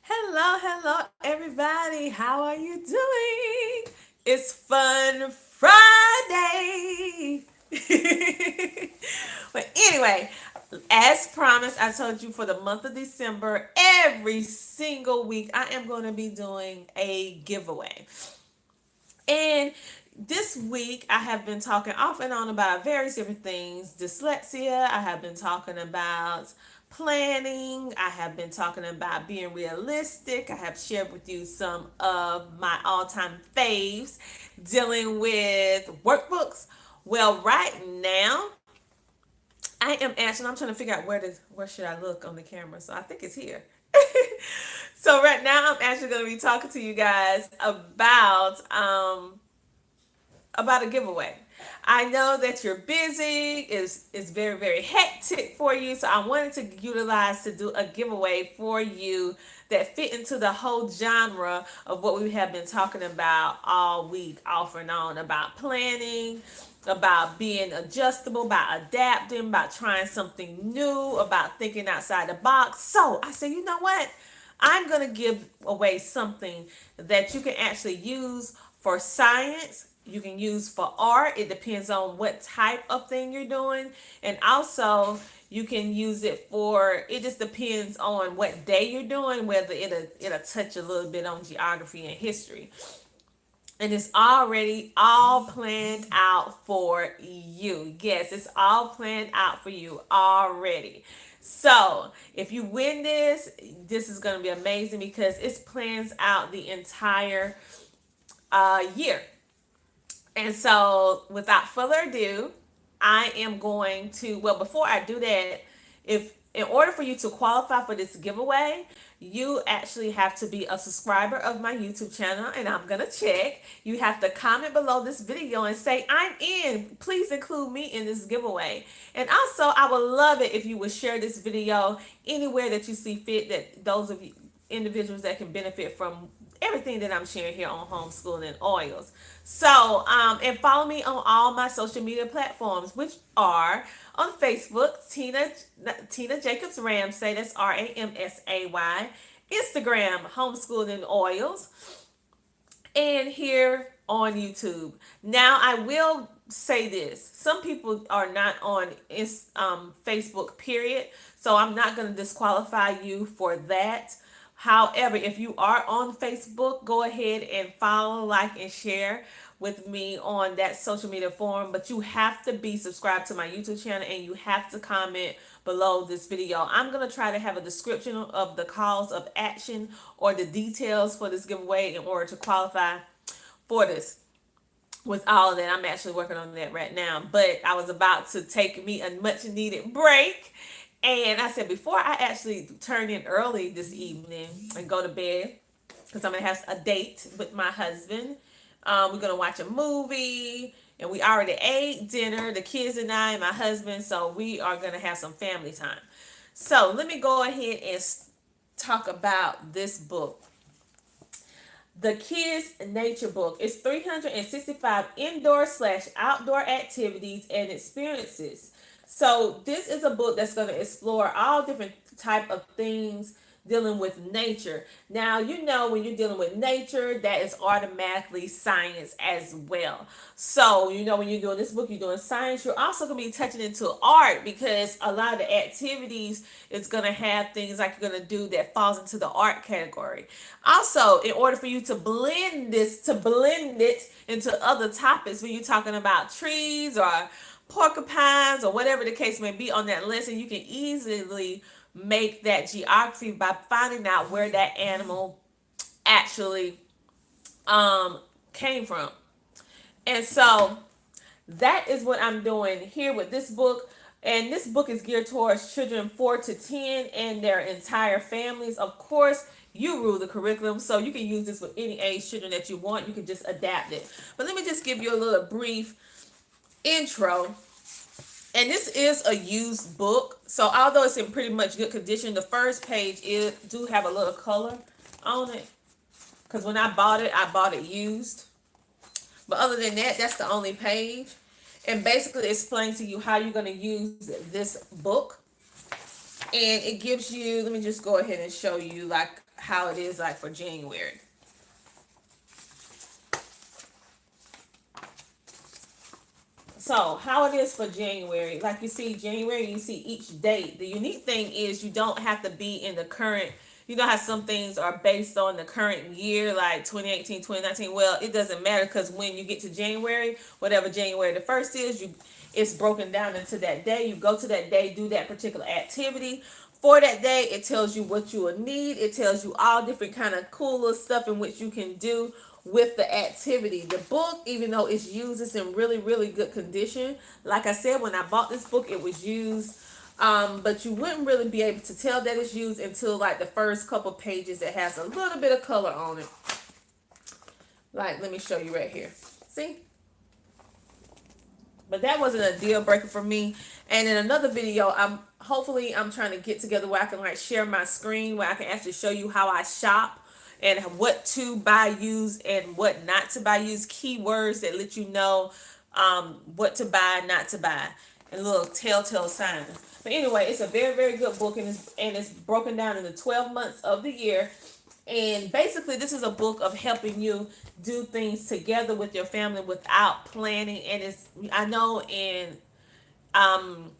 Hello, everybody. How are you doing? It's Fun Friday. But anyway, as promised, I told you for the month of December, every single week, I am going to be doing a giveaway. And this week, I have been talking off and on about various different things. Dyslexia, I have been talking about planning, I have been talking about being realistic. I have shared with you some of my all time faves dealing with workbooks. Well, right now, I am actually, I'm trying to figure out where should I look on the camera. So I think it's here. So right now I'm actually going to be talking to you guys about a giveaway. I know that you're busy, is very hectic for you, so I wanted to utilize to do a giveaway for you that fit into the whole genre of what we have been talking about all week, off and on, about planning, about being adjustable, about adapting, about trying something new, about thinking outside the box. So I said, you know what? I'm going to give away something that you can actually use for science. You can use for art. It depends on what type of thing you're doing. And also, you can use it for, it just depends on what day you're doing, whether it'll touch a little bit on geography and history. And it's already all planned out for you. Yes, it's all planned out for you already. So if you win this, this is going to be amazing because it plans out the entire year. And so without further ado, I am going to, well, before I do that, if in order for you to qualify for this giveaway, you actually have to be a subscriber of my YouTube channel, and I'm gonna check. You have to comment below this video and say, I'm in. Please include me in this giveaway. And also, I would love it if you would share this video anywhere that you see fit, that those of you individuals that can benefit from everything that I'm sharing here on Homeschooling and Oils. So, and follow me on all my social media platforms, which are on Facebook, Tina Jacobs Ramsay, that's Ramsay, Instagram, Homeschooling and Oils, and here on YouTube. Now, I will say this: some people are not on Facebook, period. So I'm not going to disqualify you for that. However, if you are on Facebook, go ahead and follow, like, and share with me on that social media forum. But you have to be subscribed to my YouTube channel and you have to comment below this video. I'm going to try to have a description of the calls of action or the details for this giveaway in order to qualify for this. With all of that, I'm actually working on that right now. But I was about to take me a much needed break. And I said, before I actually turn in early this evening and go to bed, because I'm going to have a date with my husband, we're going to watch a movie. And we already ate dinner, the kids and I and my husband. So we are going to have some family time. So let me go ahead and talk about this book. The Kids Nature Book. It's 365 indoor/outdoor activities and experiences. So this is a book that's going to explore all different type of things dealing with nature. Now, you know, when you're dealing with nature, that is automatically science as well. So, you know, when you're doing this book, you're doing science. You're also going to be touching into art because a lot of the activities is going to have things like you're going to do that falls into the art category. Also, in order for you to blend it into other topics, when you're talking about trees or porcupines or whatever the case may be on that list, and you can easily make that geography by finding out where that animal actually came from. And so that is what I'm doing here with this book. And this book is geared towards children 4 to 10 and their entire families. Of course, you rule the curriculum, so you can use this with any age children that you want. You can just adapt it. But let me just give you a little brief intro. And this is a used book. So although it's in pretty much good condition, the first page do have a little color on it. Because when I bought it used. But other than that, that's the only page. And basically it explains to you how you're going to use this book. and it gives you, let me just go ahead and show you like how it is like for January. So how it is for January, like you see January, you see each date. The unique thing is you don't have to be in the current, you know how some things are based on the current year, like 2018, 2019. Well, it doesn't matter, because when you get to January, whatever January the 1st is, you it's broken down into that day. You go to that day, do that particular activity. For that day, it tells you what you will need. It tells you all different kind of cool little stuff in which you can do with the activity. The book, even though it's used, it's in really, really good condition. Like I said, when I bought this book, it was used. But you wouldn't really be able to tell that it's used until like the first couple pages that has a little bit of color on it. Like, let me show you right here. See? But that wasn't a deal breaker for me. And in another video, I'm trying to get together where I can like share my screen, where I can actually show you how I shop and what to buy, use, and what not to buy, use, keywords that let you know what to buy, not to buy, and little telltale signs. But anyway, it's a very, very good book, and it's broken down into 12 months of the year. And basically, this is a book of helping you do things together with your family without planning. And it's, I know um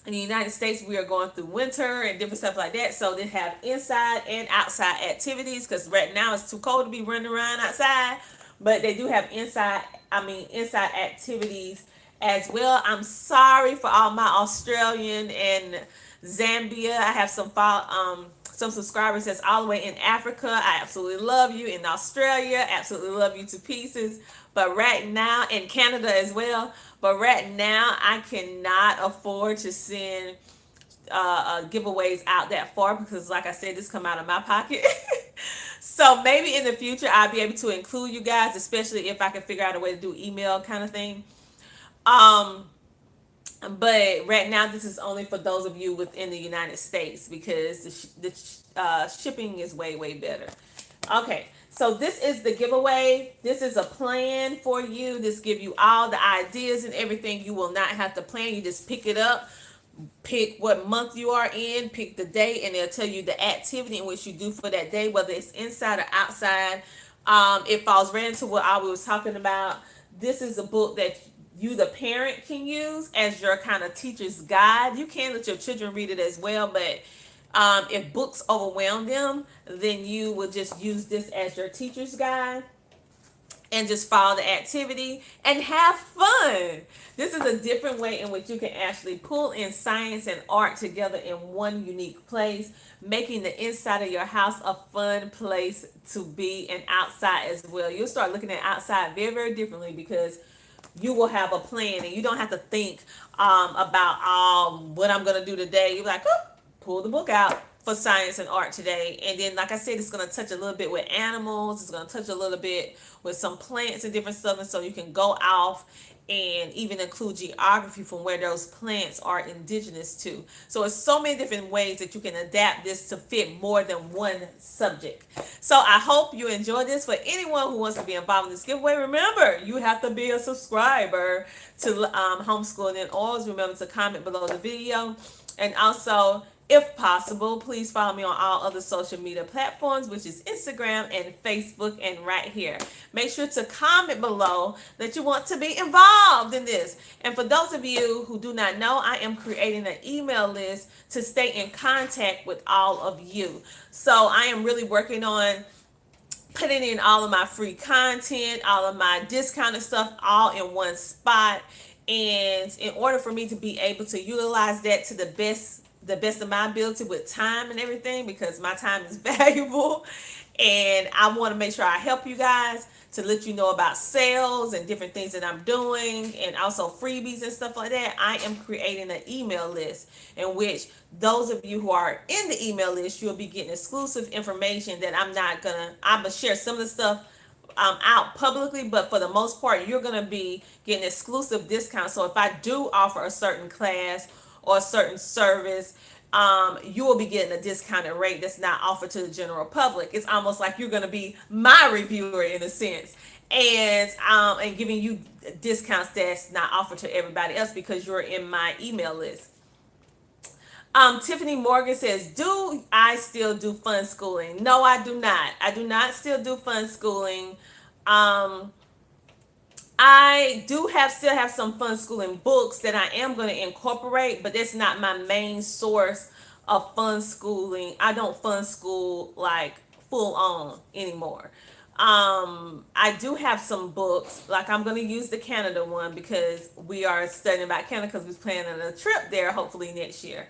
in the United States, we are going through winter and different stuff like that. So they have inside and outside activities, because right now it's too cold to be running around outside. But they do have inside activities as well. I'm sorry for all my Australian and Zambia. I have some subscribers that's all the way in Africa. I absolutely love you. In Australia, absolutely love you to pieces. But right now, in Canada as well. But right now, I cannot afford to send giveaways out that far, because, like I said, this come out of my pocket. So maybe in the future, I'll be able to include you guys, especially if I can figure out a way to do email kind of thing. Um, but right now, this is only for those of you within the United States, because the shipping is way, way better. Okay, so this is the giveaway. This is a plan for you. This give you all the ideas and everything. You will not have to plan. You just pick it up, pick what month you are in, pick the day, and they'll tell you the activity in which you do for that day, whether it's inside or outside. It falls right into what I was talking about. This is a book that you, the parent, can use as your kind of teacher's guide. You can let your children read it as well, but if books overwhelm them, then you will just use this as your teacher's guide and just follow the activity and have fun. This is a different way in which you can actually pull in science and art together in one unique place, making the inside of your house a fun place to be, and outside as well. You'll start looking at outside very, very differently, because you will have a plan and you don't have to think about what I'm going to do today. You're like, oh, pull the book out for science and art today. And then, like I said, it's going to touch a little bit with animals. It's going to touch a little bit with some plants and different stuff. And so you can go off and even include geography from where those plants are indigenous to. So it's so many different ways that you can adapt this to fit more than one subject. So I hope you enjoy this. For anyone who wants to be involved in this giveaway, remember, you have to be a subscriber to Homeschooling and Oils. Remember to comment below the video. And also, if possible, please follow me on all other social media platforms, which is Instagram and Facebook, and right here. Make sure to comment below that you want to be involved in this. And for those of you who do not know, I am creating an email list to stay in contact with all of you. So I am really working on putting in all of my free content, all of my discounted stuff, all in one spot. And in order for me to be able to utilize that to the best of my ability with time and everything, because my time is valuable, and I want to make sure I help you guys to let you know about sales and different things that I'm doing, and also freebies and stuff like that. I am creating an email list in which those of you who are in the email list, you'll be getting exclusive information that I'm gonna share some of the stuff out publicly, but for the most part, you're going to be getting exclusive discounts. So if I do offer a certain class or a certain service, you will be getting a discounted rate that's not offered to the general public. It's almost like you're going to be my reviewer in a sense, and giving you discounts that's not offered to everybody else because you're in my email list. Tiffany Morgan says, "Do I still do fun schooling?" No, I do not. I do not still do fun schooling. Um, I do have still have some fun schooling books that I am going to incorporate, but that's not my main source of fun schooling. I don't fun school like full on anymore. I do have some books, like I'm going to use the Canada one because we are studying about Canada because we're planning a trip there hopefully next year.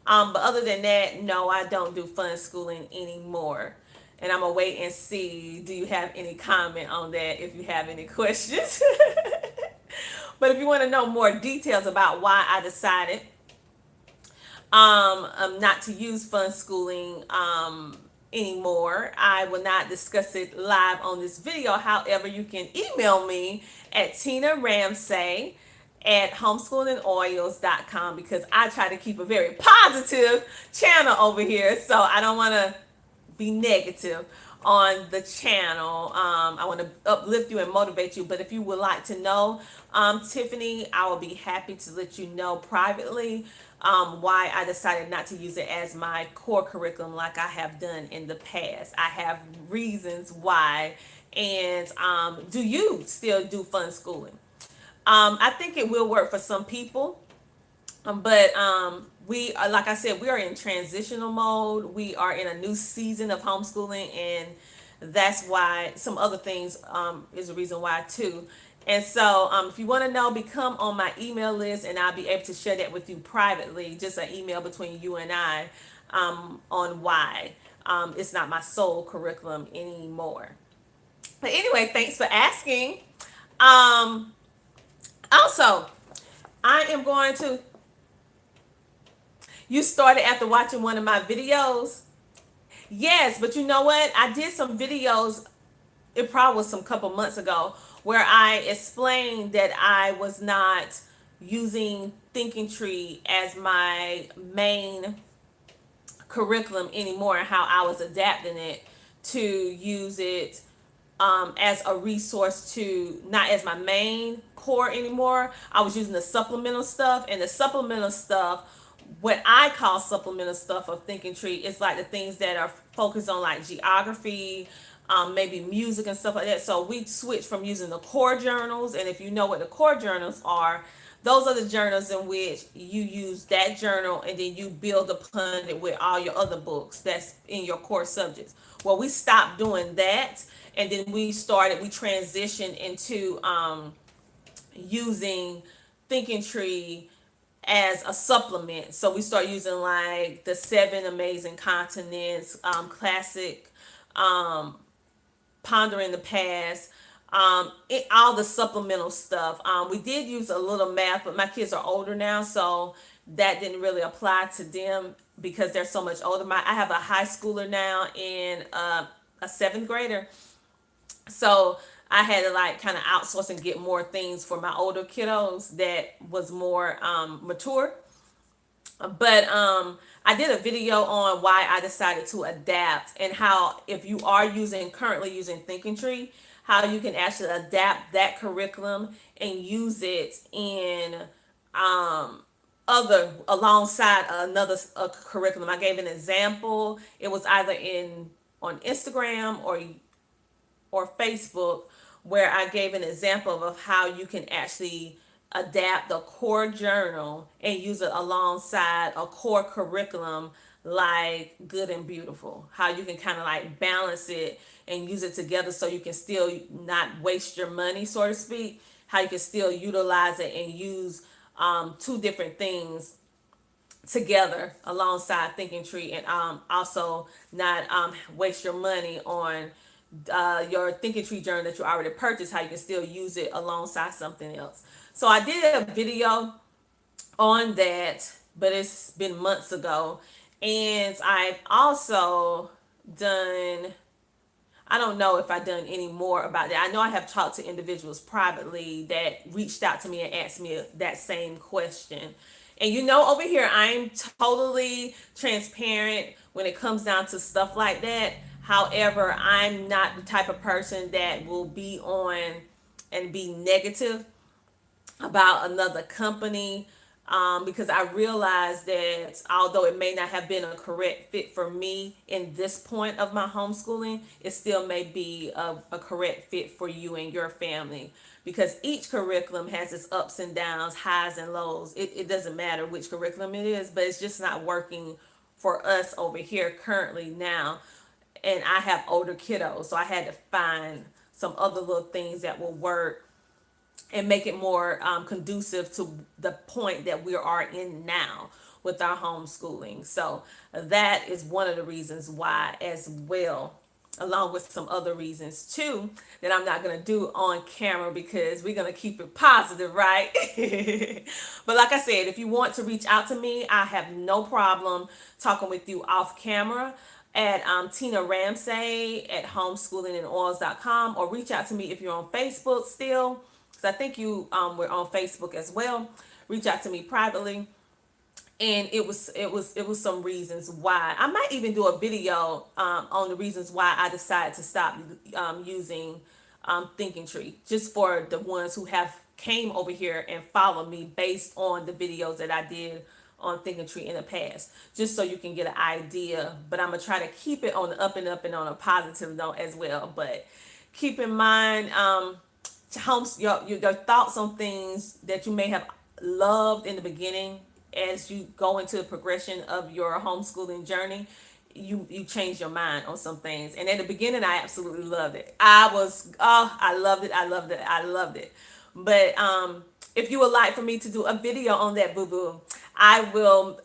But other than that, no, I don't do fun schooling anymore. And I'm gonna wait and see. Do you have any comment on that? If you have any questions, but if you want to know more details about why I decided not to use fun schooling anymore, I will not discuss it live on this video. However, you can email me at Tina Ramsey at homeschoolingoils.com because I try to keep a very positive channel over here. So I don't want to be negative on the channel. I want to uplift you and motivate you. But if you would like to know, Tiffany, I will be happy to let you know privately why I decided not to use it as my core curriculum like I have done in the past. I have reasons why. And do you still do fun schooling? I think it will work for some people. But we are, like I said, we are in transitional mode. We are in a new season of homeschooling, and that's why some other things is a reason why too. And so, if you want to know, become on my email list, and I'll be able to share that with you privately. Just an email between you and I on why it's not my sole curriculum anymore. But anyway, thanks for asking. Also, I am going to. You started after watching one of my videos? Yes, but you know what? I did some videos, it probably was some couple months ago, where I explained that I was not using Thinking Tree as my main curriculum anymore and how I was adapting it to use it as a resource to not as my main core anymore. I was using the supplemental stuff, and the supplemental stuff, what I call supplemental stuff of Thinking Tree, is like the things that are focused on like geography, maybe music and stuff like that. So we switched from using the core journals, and if you know what the core journals are, those are the journals in which you use that journal and then you build upon it with all your other books that's in your core subjects. Well, we stopped doing that, and then we transitioned into using Thinking Tree as a supplement. So we start using like the Seven Amazing Continents, classic, Pondering the Past, all the supplemental stuff. We did use a little math, but my kids are older now, so that didn't really apply to them because they're so much older. I have a high schooler now and a seventh grader, so I had to like kind of outsource and get more things for my older kiddos that was more mature. But I did a video on why I decided to adapt and how if you are currently using Thinking Tree, how you can actually adapt that curriculum and use it in other alongside another curriculum. I gave an example. It was either in on Instagram or Facebook, where I gave an example of how you can actually adapt the core journal and use it alongside a core curriculum like Good and Beautiful. How you can kind of like balance it and use it together so you can still not waste your money, so to speak. How you can still utilize it and use two different things together alongside Thinking Tree, and also not waste your money on your Thinking Tree journal that you already purchased, how you can still use it alongside something else. So I did a video on that, but it's been months ago. And I've also done, I don't know if I've done any more about that. I know I have talked to individuals privately that reached out to me and asked me that same question. And you know, over here, I'm totally transparent when it comes down to stuff like that. However, I'm not the type of person that will be on and be negative about another company because I realized that although it may not have been a correct fit for me in this point of my homeschooling, it still may be a correct fit for you and your family, because each curriculum has its ups and downs, highs and lows. It doesn't matter which curriculum it is, but it's just not working for us over here currently now. And I have older kiddos, so I had to find some other little things that will work and make it more conducive to the point that we are in now with our homeschooling. So that is one of the reasons why, as well, along with some other reasons too, that I'm not going to do on camera, because we're going to keep it positive, right? But like I said, if you want to reach out to me, I have no problem talking with you off camera at Tina Ramsey at homeschoolingandwellness.com, or reach out to me if you're on Facebook still, because I think you were on Facebook as well. Reach out to me privately. And it was some reasons why. I might even do a video on the reasons why I decided to stop using Thinking Tree, just for the ones who have came over here and followed me based on the videos that I did on Thinking Tree in the past, just so you can get an idea. But I'm gonna try to keep it on the up and up and on a positive note as well. But keep in mind, your thoughts on things that you may have loved in the beginning. As you go into the progression of your homeschooling journey, you change your mind on some things. And at the beginning, I absolutely loved it. I loved it, I loved it, I loved it. But if you would like for me to do a video on that, boo boo, I will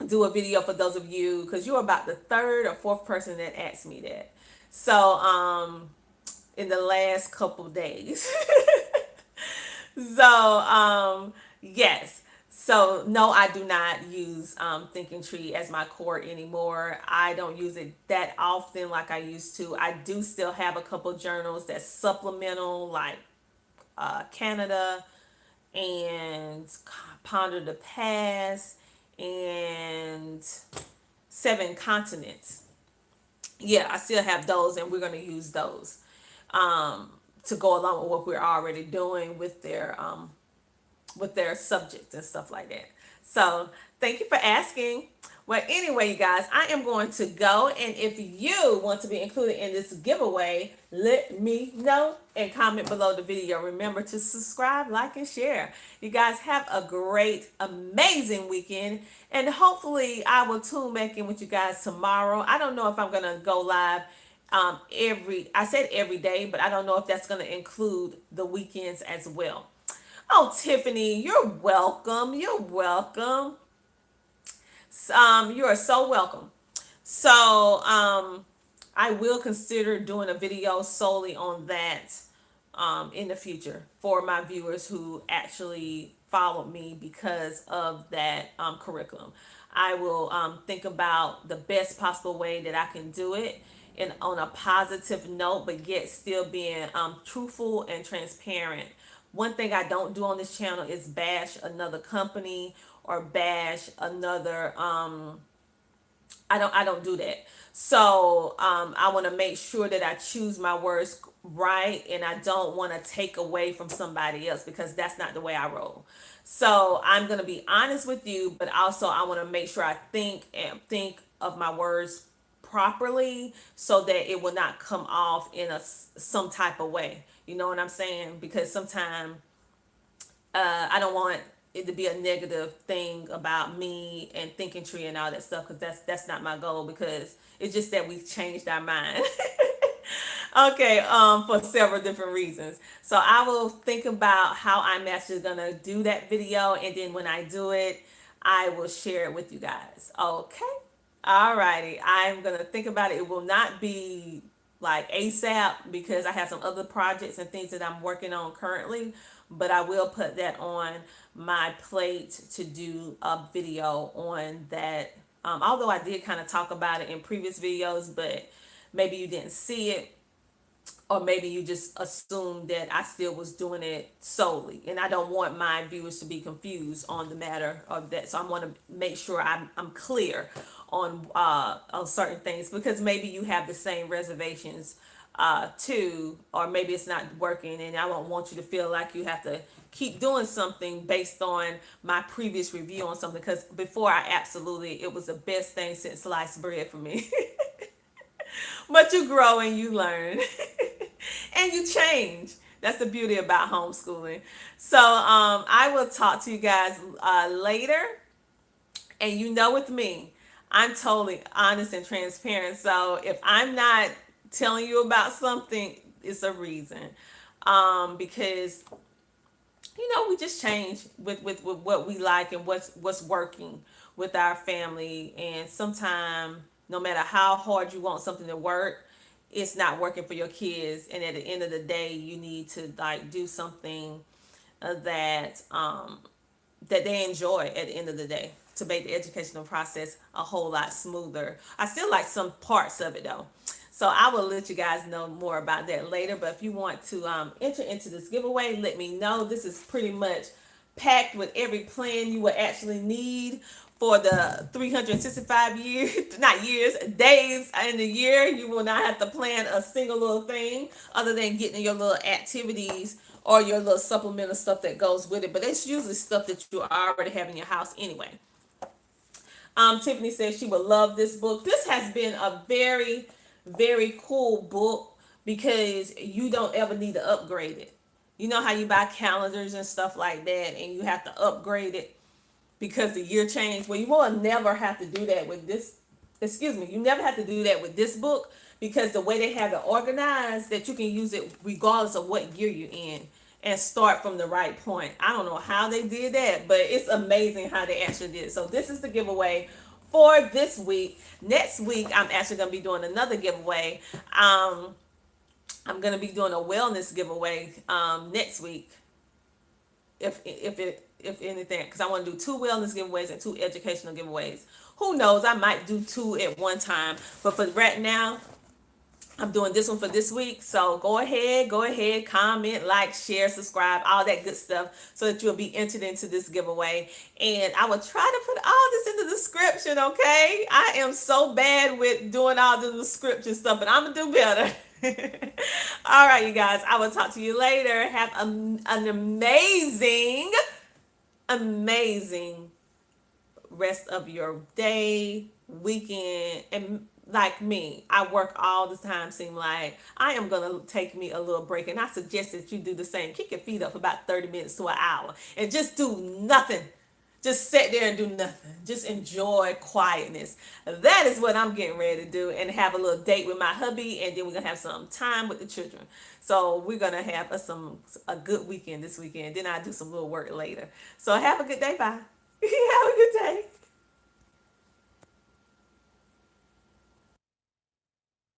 do a video for those of you, because you're about the third or fourth person that asked me that. So in the last couple days. So yes. So no, I do not use Thinking Tree as my core anymore. I don't use it that often like I used to. I do still have a couple journals that's supplemental, like Canada and Ponder the Past and Seven Continents. Yeah, I still have those, and we're going to use those to go along with what we're already doing with their subjects and stuff like that. So thank you for asking. Well, anyway, you guys, I am going to go. And if you want to be included in this giveaway, let me know and comment below the video. Remember to subscribe, like, and share. You guys have a great, amazing weekend. And hopefully I will tune back in with you guys tomorrow. I don't know if I'm going to go live I said every day, but I don't know if that's going to include the weekends as well. Oh, Tiffany, you're welcome. You're welcome. You are so welcome. So, I will consider doing a video solely on that in the future for my viewers who actually followed me because of that curriculum. I will think about the best possible way that I can do it, and on a positive note, but yet still being truthful and transparent. One thing I don't do on this channel is bash another company or bash another I don't do that. So I want to make sure that I choose my words right, and I don't want to take away from somebody else, because that's not the way I roll. So I'm going to be honest with you, but also I want to make sure I think of my words properly, so that it will not come off in some type of way. You know what I'm saying? Because sometimes I don't want it to be a negative thing about me and Thinking Tree and all that stuff, because that's not my goal, because it's just that we've changed our mind. Okay, for several different reasons. So I will think about how I'm actually gonna do that video, and then when I do it, I will share it with you guys. Okay. Alrighty. I'm gonna think about it. It will not be like ASAP, because I have some other projects and things that I'm working on currently, but I will put that on my plate to do a video on that. Although I did kind of talk about it in previous videos, but maybe you didn't see it, or maybe you just assumed that I still was doing it solely, and I don't want my viewers to be confused on the matter of that. So I want to make sure I'm clear on certain things, because maybe you have the same reservations too, or maybe it's not working, and I don't want you to feel like you have to keep doing something based on my previous review on something, because before I absolutely, it was the best thing since sliced bread for me. But you grow and you learn and you change. That's the beauty about homeschooling. So I will talk to you guys later. And you know, with me, I'm totally honest and transparent. So if I'm not telling you about something, it's a reason. Because we just change with what we like and what's working with our family. And sometimes, no matter how hard you want something to work, it's not working for your kids. And at the end of the day, you need to like do something that they enjoy at the end of the day, to make the educational process a whole lot smoother. I still like some parts of it though. So I will let you guys know more about that later. But if you want to enter into this giveaway, let me know. This is pretty much packed with every plan you will actually need for the 365 years, not years, days in the year. You will not have to plan a single little thing other than getting your little activities or your little supplemental stuff that goes with it. But it's usually stuff that you already have in your house anyway. Tiffany says she would love this book. This has been a very, very cool book because you don't ever need to upgrade it. You know how you buy calendars and stuff like that and you have to upgrade it because the year changed? Well, you will never have to do that with this. Excuse me, you never have to do that with this book, because the way they have it organized, that you can use it regardless of what year you're in and start from the right point. I don't know how they did that, but it's amazing how they actually did it. So this is the giveaway for this week. Next week, I'm actually going to be doing another giveaway. I'm going to be doing a wellness giveaway next week, if anything, because I want to do 2 wellness giveaways and 2 educational giveaways. Who knows? I might do 2 at one time, but for right now, I'm doing this one for this week. So go ahead, comment, like, share, subscribe, all that good stuff, so that you'll be entered into this giveaway. And I will try to put all this in the description, okay? I am so bad with doing all the description stuff, but I'm going to do better. All right, you guys, I will talk to you later. Have an amazing rest of your day, weekend. And like me, I work all the time. Seem like I am gonna take me a little break, and I suggest that you do the same. Kick your feet up for about 30 minutes to an hour and just do nothing. Just sit there and do nothing. Just enjoy quietness. That is what I'm getting ready to do, and have a little date with my hubby, and then we're gonna have some time with the children. So we're gonna have a good weekend this weekend. Then I do some little work later. So have a good day. Bye. Have a good day.